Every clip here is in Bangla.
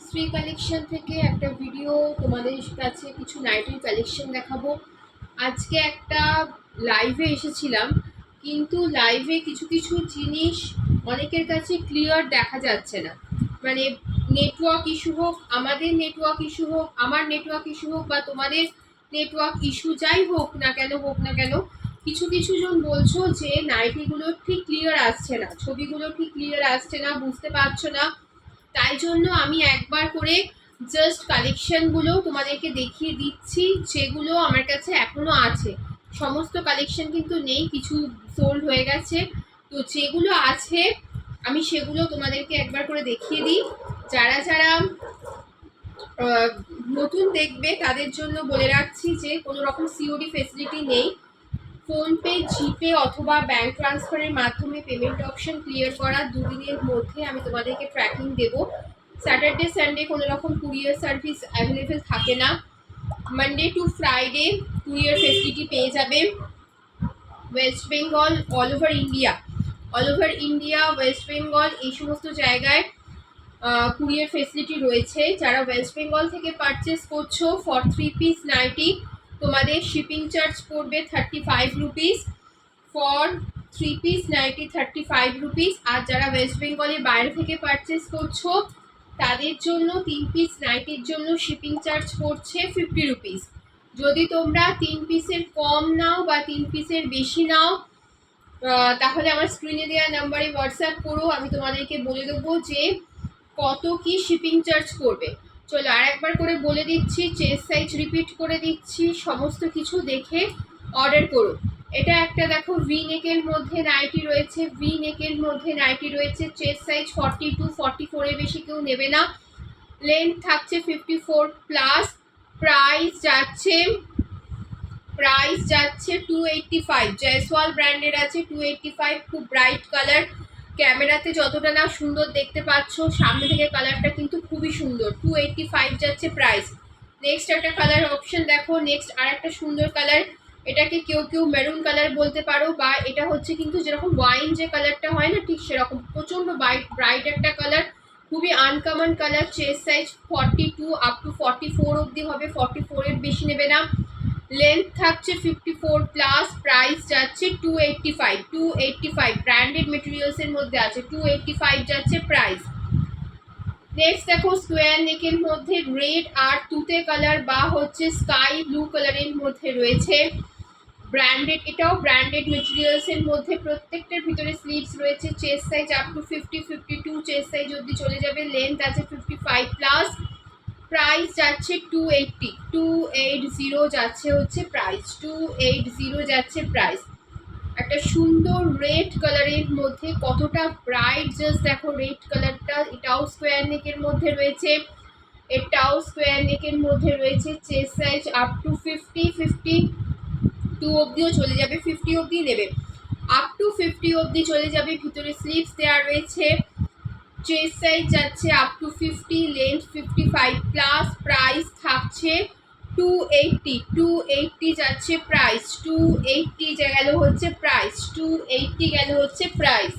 শ্রী কালেকশন থেকে একটা ভিডিও তোমাদের কাছে কিছু নাইটির কালেকশন দেখাবো। আজকে একটা লাইভে এসেছিলাম, কিন্তু লাইভে কিছু কিছু জিনিস অনেকের কাছে ক্লিয়ার দেখা যাচ্ছে না। মানে নেটওয়ার্ক ইস্যু হোক, আমাদের নেটওয়ার্ক ইস্যু হোক, আমার নেটওয়ার্ক ইস্যু হোক, বা তোমাদের নেটওয়ার্ক ইস্যু যাই হোক না কেন কিছু কিছু জন বলছো যে নাইটিগুলো ঠিক ক্লিয়ার আসছে না, ছবিগুলো ঠিক ক্লিয়ার আসছে না, বুঝতে পারছো না। তাই জন্য আমি একবার করে জাস্ট কালেকশনগুলো তোমাদেরকে দেখিয়ে দিচ্ছি, যেগুলো আমার কাছে এখনো আছে। সমস্ত কালেকশন কিন্তু নেই, কিছু সোল্ড হয়ে গেছে। তো যেগুলো আছে আমি সেগুলো তোমাদেরকে একবার করে দেখিয়ে দিই। যারা যারা নতুন দেখবে তাদের জন্য বলে রাখছি যে কোনো রকম সিওডি ফেসিলিটি নেই। ফোনপে, জিপে অথবা ব্যাঙ্ক ট্রান্সফারের মাধ্যমে পেমেন্ট অপশন ক্লিয়ার করা 2 দিনের মধ্যে আমি তোমাদেরকে ট্র্যাকিং দেবো। স্যাটারডে সানডে কোনো রকম কুরিয়ার সার্ভিস অ্যাভেলেবেল থাকে না। Monday to Friday courier facility পেয়ে যাবে। West Bengal, all over India, West Bengal এই সমস্ত জায়গায় কুরিয়ার ফেসিলিটি রয়েছে। যারা ওয়েস্ট বেঙ্গল থেকে পারচেস করছো, ফর 3 পিস নাইটি তোমাদের শিপিং চার্জ পড়বে 35 rupees. For 3 piece nighty 35 rupees. আর যারা ওয়েস্ট বেঙ্গলের বাইরে থেকে পারচেস করছো তাদের জন্য 3 পিস নাইটির জন্য শিপিং চার্জ পড়ছে 50 রুপিস। যদি তোমরা 3 পিসের কম নাও বা 3 পিসের বেশি নাও, তাহলে আমার স্ক্রিনে দেওয়া নাম্বারে হোয়াটসঅ্যাপ করো, আমি তোমাদেরকে বলে দেবো যে কত কি শিপিং চার্জ পড়বে। চলো আর একবার করে বলে দিচ্ছি, চেস্ট সাইজ রিপিট করে দিচ্ছি, সমস্ত কিছু দেখে অর্ডার করো। এটা একটা দেখো ভি নেকের মধ্যে নাইটি রয়েছে, চেস্ট সাইজ 42, 44 এর বেশি কেউ নেবে না। লেন্থ থাকছে 54 প্লাস। প্রাইস যাচ্ছে 285। জয়সওয়াল ব্র্যান্ডের আছে 285। খুব ব্রাইট কালার, ক্যামেরাতে যতটা না সুন্দর দেখতে পাচ্ছ, সামনে থেকে কালারটা কিন্তু খুবই সুন্দর। 285 যাচ্ছে প্রাইস। নেক্সট একটা কালার অপশন দেখো, নেক্সট আর একটা সুন্দর কালার, এটাকে কেউ কেউ মেরুন কালার বলতে পারো, বা এটা হচ্ছে কিন্তু যেরকম ওয়াইন যে কালারটা হয় না, ঠিক সেরকম প্রচণ্ড ব্রাইট একটা কালার, খুবই uncommon colour. Chest size 42 up to 44 অবধি হবে, 44 এর বেশি নেবে না। লেন্থ থাকছে 54 প্লাস। প্রাইস যাচ্ছে 285 ব্র্যান্ডেড মেটেরিয়ালসের মধ্যে আছে, 285 যাচ্ছে প্রাইস। নেক্সট দেখো স্কোয়ার নেকের মধ্যে রেড আর তুতে কালার বা হচ্ছে স্কাই ব্লু কালারের মধ্যে রয়েছে, ব্র্যান্ডেড, এটাও ব্র্যান্ডেড মেটেরিয়ালসের মধ্যে। প্রত্যেকটার ভিতরে স্লিভস রয়েছে। Chest size up to 50, 52 chest size অবধি চলে যাবে। লেন্থ আছে 55 প্লাস। প্রাইস যাচ্ছে 280 যাচ্ছে হচ্ছে প্রাইস, 280 যাচ্ছে প্রাইস। একটা সুন্দর রেড কালারের মধ্যে, কতটা ব্রাইট জাস্ট দেখো রেড কালারটা। এটাও স্কোয়ার নেকের মধ্যে রয়েছে, চেস্ট সাইজ আপ টু 50, 52 অবধিও চলে যাবে, 50 অবধি নেবে, আপ টু 50 অবধি চলে যাবে। ভিতরে স্লিভস দেওয়া রয়েছে। চেস্ট সাইজ যাচ্ছে up to 50, length 55 plus. Price থাকছে 280 যাচ্ছে প্রাইস, 280 গেল হচ্ছে প্রাইস।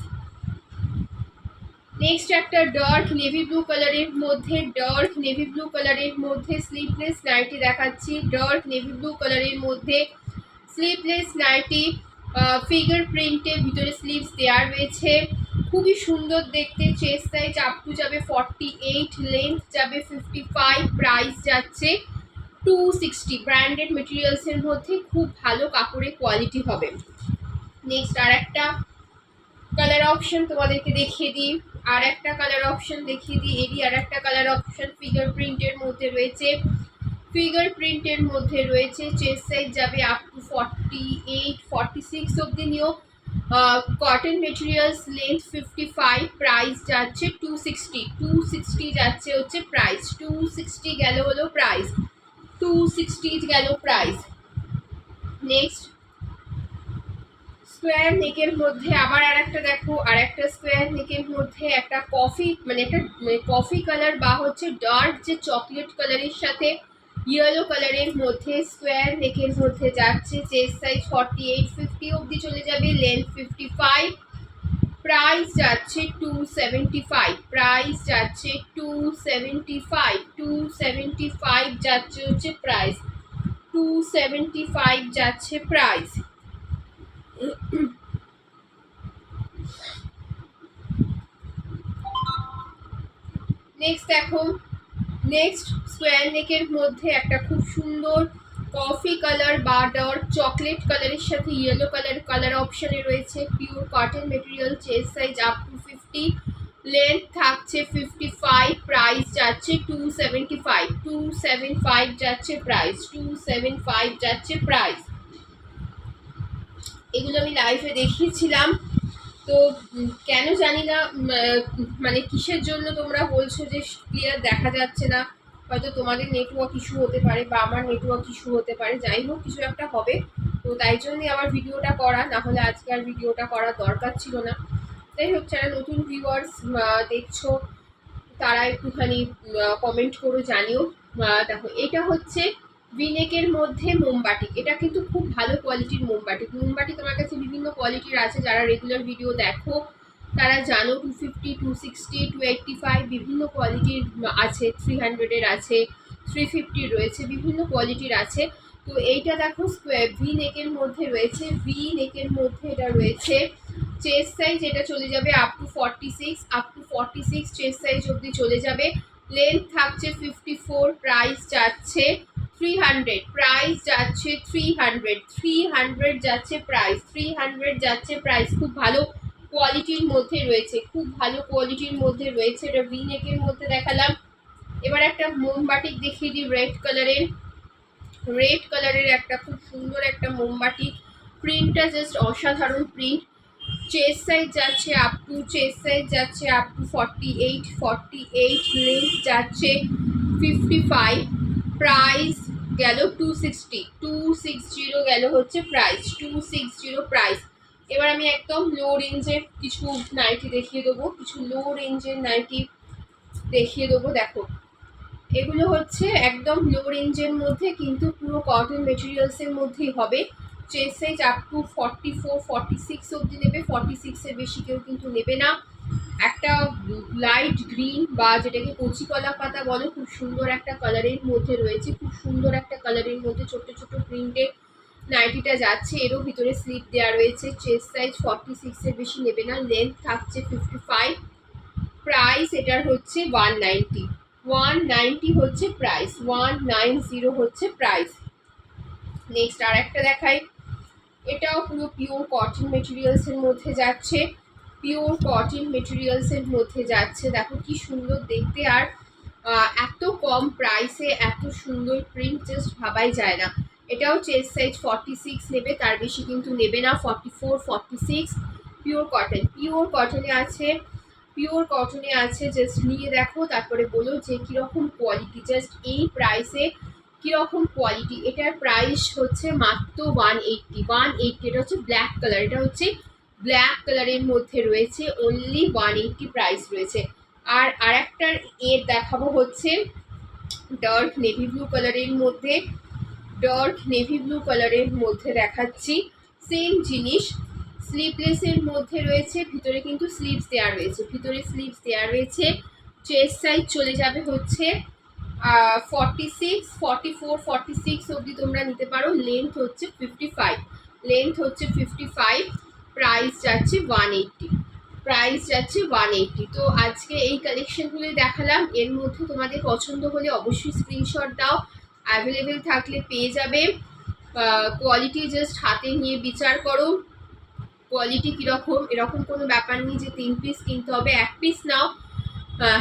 নেক্সট একটা ডার্ক নেভি ব্লু কালারের মধ্যে স্লিভলেস নাইটি দেখাচ্ছি। ডার্ক নেভি ব্লু কালারের মধ্যে স্লিভলেস নাইটি, ফিগার প্রিন্টে, ভিতরে স্লিভস দেওয়া রয়েছে, খুবই সুন্দর দেখতে। চেস্ট সাইজ আপ টু যাবে 48, লেন্থ যাবে 55। প্রাইস যাচ্ছে 260। ব্র্যান্ডেড মেটেরিয়ালসের মধ্যে খুব ভালো কাপড়ের কোয়ালিটি হবে। নেক্সট আর একটা কালার অপশন তোমাদেরকে দেখিয়ে দিই, এরই আর একটা কালার অপশন ফিগার প্রিন্টের মধ্যে রয়েছে। চেস্ট সাইজ যাবে আপ টু 48, 46 অবধি নিও। Cotton materials, length 55। প্রাইস যাচ্ছে 260 যাচ্ছে হচ্ছে প্রাইস, 260 গেল হলো প্রাইস। নেক্সট স্কোয়ার নেকের মধ্যে আবার আরেকটা দেখো, আরেকটা স্কোয়ার নেকের মধ্যে একটা কফি কালার বা হচ্ছে ডার্ক যে চকলেট কালারের সাথে ইয়েলো কালারের মধ্যে স্কোয়ার নেকের মধ্যে যাচ্ছে। চেস্ট সাইজ 48, 50 অবধি চলে যাবে। লেন্থ 55। প্রাইস যাচ্ছে 275, প্রাইস যাচ্ছে 275, 275 যাচ্ছে হচ্ছে প্রাইস, 275 যাচ্ছে প্রাইস। নেক্সট দেখো, নেক্সট স্কোয়ার নেকের মধ্যে একটা খুব সুন্দর কফি কালার বা ডার্ক চকলেট কালারের সাথে ইয়েলো কালার অপশানে রয়েছে। Pure cotton material, chest size up to 50, length থাকছে 55, প্রাইস যাচ্ছে 275, 275 যাচ্ছে প্রাইস, 275 যাচ্ছে প্রাইস। এগুলো আমি লাইভে দেখিয়েছিলাম, তো কেন জানি না মানে কিসের জন্য তোমরা বলছো যে ক্লিয়ার দেখা যাচ্ছে না, হয়তো তোমাদের নেটওয়ার্ক ইস্যু হতে পারে বা আমার নেটওয়ার্ক ইস্যু হতে পারে, যাই হোক কিছু একটা হবে। তো তাই জন্যই আমার ভিডিওটা করা, না হলে আজকে আর ভিডিওটা করার দরকার ছিল না। যাই হোক, যারা নতুন ভিউয়ার্স দেখছো তারা একটুখানি কমেন্ট করে জানিও। দেখো, এটা হচ্ছে ভিনেকের মধ্যে মোমবাটি, এটা কিন্তু খুব ভালো কোয়ালিটির মোমবাটি। মোমবাটি তোমার কাছে বিভিন্ন কোয়ালিটির আছে, যারা রেগুলার ভিডিও দেখো তারা জানো। 250, 260, 285 বিভিন্ন কোয়ালিটির আছে, 300-এর আছে, 350 রয়েছে, বিভিন্ন কোয়ালিটির আছে। তো এইটা দেখো ভি নেকের মধ্যে রয়েছে, ভি নেকের মধ্যে এটা রয়েছে। চেস্ট সাইজ এটা চলে যাবে up to 46, up to 46 chest size অবধি চলে যাবে। লেন্থ থাকছে 54, প্রাইস যাচ্ছে 300, প্রাইস যাচ্ছে 300, 300 যাচ্ছে প্রাইস, 300 যাচ্ছে প্রাইস। খুব ভালো কোয়ালিটির মধ্যে রয়েছে, খুব ভালো কোয়ালিটির মধ্যে রয়েছে। এটা ভি নেকের মধ্যে দেখালাম। এবার একটা মোমবাটিক দেখিয়ে দিই রেড কালারের, রেড কালারের একটা খুব সুন্দর একটা মোমবাটি। প্রিন্টটা জাস্ট অসাধারণ প্রিন্ট। চেস্ট সাইজ যাচ্ছে আপ টু, চেস্ট সাইজ যাচ্ছে আপ টু 48, 48, লেন্থ যাচ্ছে 55, প্রাইস গেল 260, 260 গেল হচ্ছে প্রাইস, 260 প্রাইস। এবার আমি একদম লো রেঞ্জের কিছু নাইটি দেখিয়ে দেবো, কিছু লো রেঞ্জের নাইটি দেখিয়ে দেবো। দেখো, এগুলো হচ্ছে একদম লো রেঞ্জের মধ্যে, কিন্তু পুরো কটন মেটেরিয়ালসের মধ্যেই হবে। চেস্ট সাইজ আপ টু 44, 46 অবধি নেবে, 46-এর বেশি কেউ কিন্তু নেবে না। একটা লাইট গ্রিন বা যেটাকে কচি কলা পাতা বলো, খুব সুন্দর একটা কালারের মধ্যে রয়েছে, খুব সুন্দর একটা কালারের মধ্যে ছোট্ট ছোট্ট প্রিন্টে নাইটিটা যাচ্ছে। এরও ভিতরে স্লিপ দেওয়া রয়েছে। চেস্ট সাইজ 46-এর বেশি নেবে না, লেন্থ থাকছে 55, প্রাইস এটার হচ্ছে 190, 190 হচ্ছে প্রাইস, 190 হচ্ছে প্রাইস। নেক্সট আর একটা দেখাই, এটাও পুরো পিওর কটন মেটেরিয়ালসের মধ্যে যাচ্ছে, পিওর কটন মেটেরিয়ালসের মধ্যে যাচ্ছে। দেখো কি সুন্দর দেখতে, আর এত কম প্রাইসে এত সুন্দর প্রিন্ট জাস্ট ভাবাই যায় না। এটাও চেস্ট সাইজ 46 নেবে, তার বেশি কিন্তু নেবে না, 44, 46। পিওর কটন, পিওর কটনে আছে, পিওর কটনে আছে। জাস্ট নিয়ে দেখো, তারপরে বলো যে কীরকম কোয়ালিটি, জাস্ট এই প্রাইসে কীরকম কোয়ালিটি। এটার প্রাইস হচ্ছে মাত্র 180, 180। এটা হচ্ছে ব্ল্যাক কালার, এটা হচ্ছে ব্ল্যাক কালারের মধ্যে রয়েছে, অনলি 180 প্রাইস রয়েছে। আর আরেকটার এর দেখাবো হচ্ছে ডার্ক নেভি ব্লু কালারের মধ্যে, ডার্ক নেভি ব্লু কালারের মধ্যে দেখাচ্ছি। সেম জিনিস, স্লিভলেসের মধ্যে রয়েছে, ভিতরে কিন্তু স্লিভস দেওয়া রয়েছে, ভিতরে স্লিভস দেওয়া রয়েছে। চেস্ট সাইজ চলে যাবে হচ্ছে 46, 44, 46 অবধি তোমরা নিতে পারো। লেন্থ হচ্ছে 55, লেন্থ হচ্ছে 55, প্রাইস যাচ্ছে 180, প্রাইস যাচ্ছে 180। তো আজকে এই কালেকশনগুলোই দেখালাম, এর মধ্যে তোমাদের পছন্দ হলে অবশ্যই স্ক্রিনশট দাও, অ্যাভেলেবেল থাকলে পেয়ে যাবে। কোয়ালিটি জাস্ট হাতে নিয়ে বিচার করো, কোয়ালিটি কীরকম। এরকম কোনো ব্যাপার নেই যে 3 পিস কিনতে হবে, 1 পিস নাও।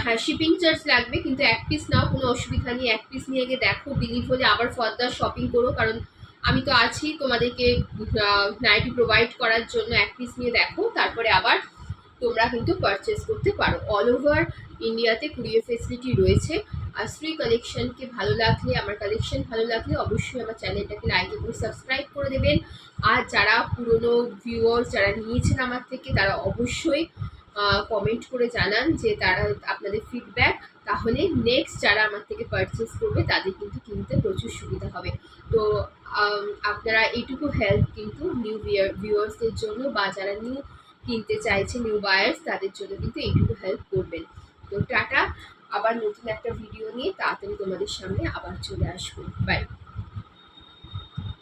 হ্যাঁ, শিপিং চার্জ লাগবে, কিন্তু 1 পিস নাও, কোনো অসুবিধা নেই। 1 পিস নিয়ে গিয়ে দেখো, বিলিভ হলে আবার ফার্দার শপিং করো, কারণ আমি তো আছি তোমাদেরকে নাইটি প্রোভাইড করার জন্য। 1 পিস নিয়ে দেখো, তারপরে আবার তোমরা কিন্তু পারচেস করতে পারো। অল ওভার ইন্ডিয়াতে কুরিয়ার ফেসিলিটি রয়েছে। আর শ্রী কালেকশনকে ভালো লাগলে, আমার কালেকশন ভালো লাগলে অবশ্যই আমার চ্যানেলটাকে লাইক এবং সাবস্ক্রাইব করে দেবেন। আর যারা পুরনো ভিউয়ার্স যারা নিয়েছেন আমার থেকে, তারা অবশ্যই কমেন্ট করে জানান যে তারা আপনাদের ফিডব্যাক, তাহলে নেক্সট যারা আমার থেকে পারচেস করবে তাদের কিন্তু কিনতে প্রচুর সুবিধা হবে। তো আপনারা এইটুকু হেল্প কিন্তু নিউ ভিউয়ার্সদের জন্য বা যারা নিউ কিনতে চাইছে নিউ বায়ার্স, তাদের জন্য কিন্তু এইটুকু হেল্প করবেন। তো টাটা, আবার নতুন একটা ভিডিও নিয়ে তাড়াতাড়ি তোমাদের সামনে আবার চলে আসবো। বাই।